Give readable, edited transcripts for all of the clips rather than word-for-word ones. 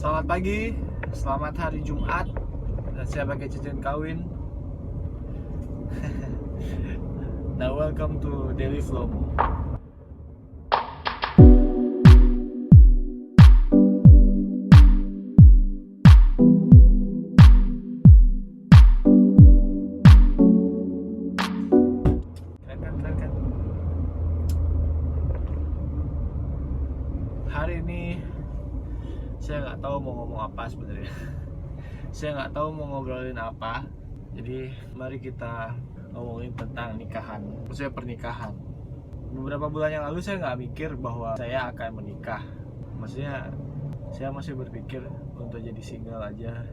Selamat pagi, selamat hari Jumat, dan saya pakai cincin kawin. Now welcome to Daily Flow. Keren. Hari ini saya nggak tahu mau ngomong apa sebenarnya. Saya nggak tahu mau ngobrolin apa. Jadi mari kita ngomongin tentang nikahan. Maksudnya pernikahan. Beberapa bulan yang lalu saya nggak mikir bahwa saya akan menikah. Maksudnya saya masih berpikir untuk jadi single aja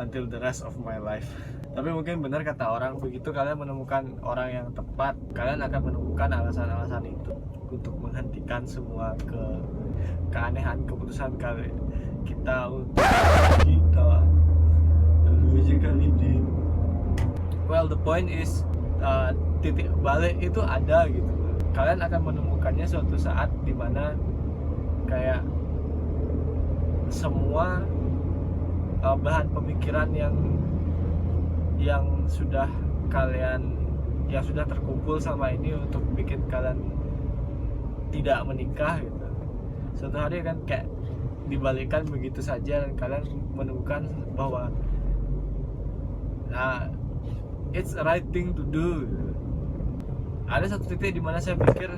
until the rest of my life. Tapi mungkin benar kata orang, begitu kalian menemukan orang yang tepat, kalian akan menemukan alasan-alasan itu untuk menghentikan semua keanehan keputusan kita untuk lalu aja kali di. Well, the point is titik balik itu ada gitu. Kalian akan menemukannya suatu saat dimana kayak semua bahan pemikiran yang sudah terkumpul sama ini untuk bikin kalian tidak menikah gitu, suatu hari kan kayak dibalikkan begitu saja dan kalian menemukan bahwa it's a right thing to do. Ada satu titik di mana saya pikir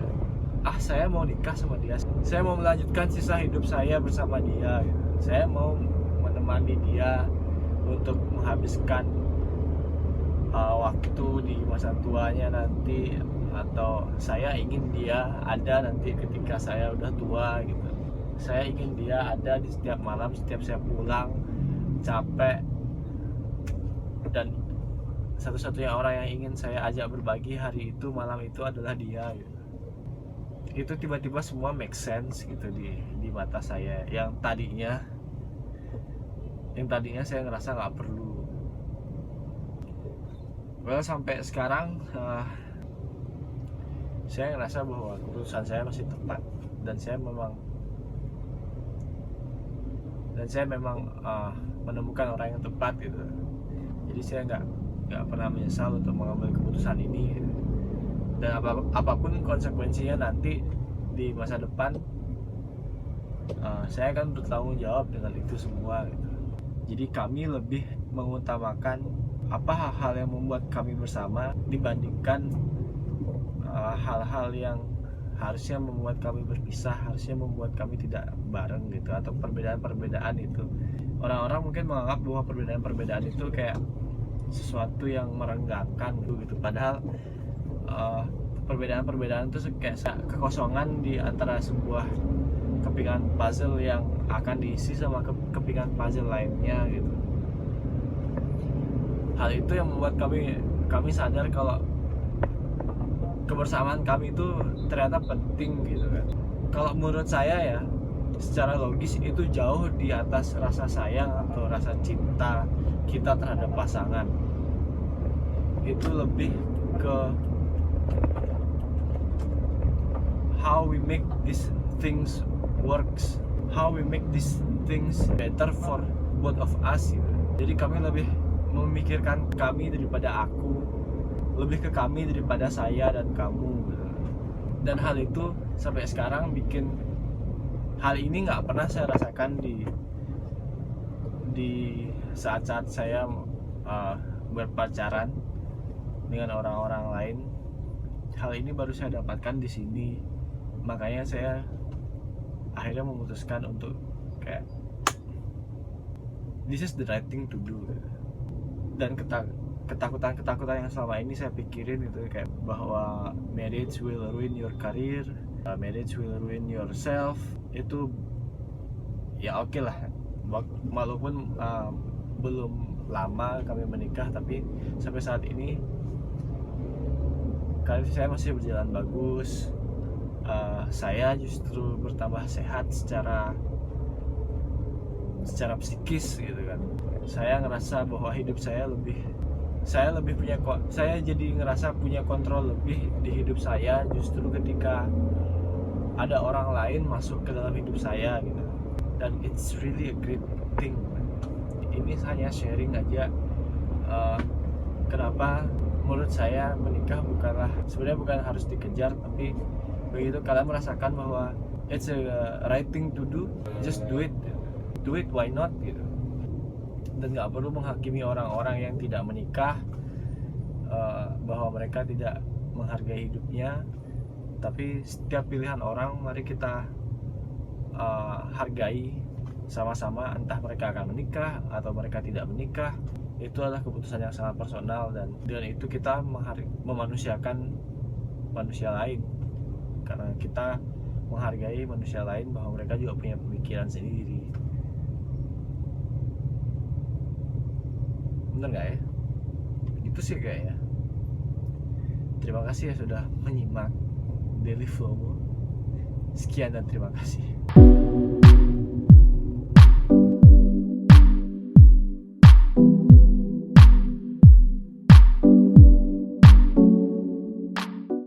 saya mau nikah sama dia, saya mau melanjutkan sisa hidup saya bersama dia gitu. Saya mau menemani dia untuk menghabiskan waktu di masa tuanya nanti, atau saya ingin dia ada nanti ketika saya udah tua gitu. Saya ingin dia ada di setiap malam, setiap saya pulang capek, dan satu-satunya orang yang ingin saya ajak berbagi hari itu, malam itu adalah dia gitu. Itu tiba-tiba semua make sense gitu di mata saya yang tadinya saya ngerasa nggak perlu. Well, sampai sekarang saya ngerasa bahwa keputusan saya masih tepat, dan saya memang menemukan orang yang tepat gitu. Jadi saya nggak pernah menyesal untuk mengambil keputusan ini gitu. Dan apapun konsekuensinya nanti di masa depan, saya akan bertanggung jawab dengan itu semua gitu. Jadi kami lebih mengutamakan apa hal-hal yang membuat kami bersama dibandingkan hal-hal yang harusnya membuat kami berpisah, harusnya membuat kami tidak bareng gitu, atau perbedaan-perbedaan itu. Orang-orang mungkin menganggap bahwa perbedaan-perbedaan itu kayak sesuatu yang merenggangkan gitu. Padahal perbedaan-perbedaan itu kayak kekosongan di antara sebuah kepingan puzzle yang akan diisi sama kepingan puzzle lainnya gitu. Hal itu yang membuat kami sadar kalau kebersamaan kami itu ternyata penting gitu kan. Kalau menurut saya ya, secara logis itu jauh di atas rasa sayang atau rasa cinta kita terhadap pasangan. Itu lebih ke how we make these things works, how we make these things better for both of us gitu. Jadi kami lebih memikirkan kami daripada aku, lebih ke kami daripada saya dan kamu gitu. Dan hal itu sampai sekarang bikin hal ini nggak pernah saya rasakan di saat-saat saya berpacaran dengan orang-orang lain. Hal ini baru saya dapatkan di sini. Makanya saya akhirnya memutuskan untuk kayak this is the right thing to do. Dan ketakutan yang selama ini saya pikirin itu kayak bahwa marriage will ruin your career, marriage will ruin yourself, itu ya oke lah. Walaupun belum lama kami menikah, tapi sampai saat ini karir saya masih berjalan bagus. Saya justru bertambah sehat secara psikis gitu kan. Saya ngerasa bahwa hidup saya jadi ngerasa punya kontrol lebih di hidup saya justru ketika ada orang lain masuk ke dalam hidup saya gitu. dan it's really a great thing. Ini hanya sharing aja kenapa menurut saya menikah sebenarnya bukan harus dikejar, tapi begitu kalian merasakan bahwa it's a right thing to do, just do it, why not gitu. Dan nggak perlu menghakimi orang-orang yang tidak menikah bahwa mereka tidak menghargai hidupnya. Tapi setiap pilihan orang mari kita hargai sama-sama, entah mereka akan menikah atau mereka tidak menikah. Itu adalah keputusan yang sangat personal, dan dengan itu kita memanusiakan manusia lain, karena kita menghargai manusia lain bahwa mereka juga punya pemikiran sendiri. Bener gak ya? Itu sih kayaknya. Terima kasih ya sudah menyimak Daily Flow. Sekian dan terima kasih.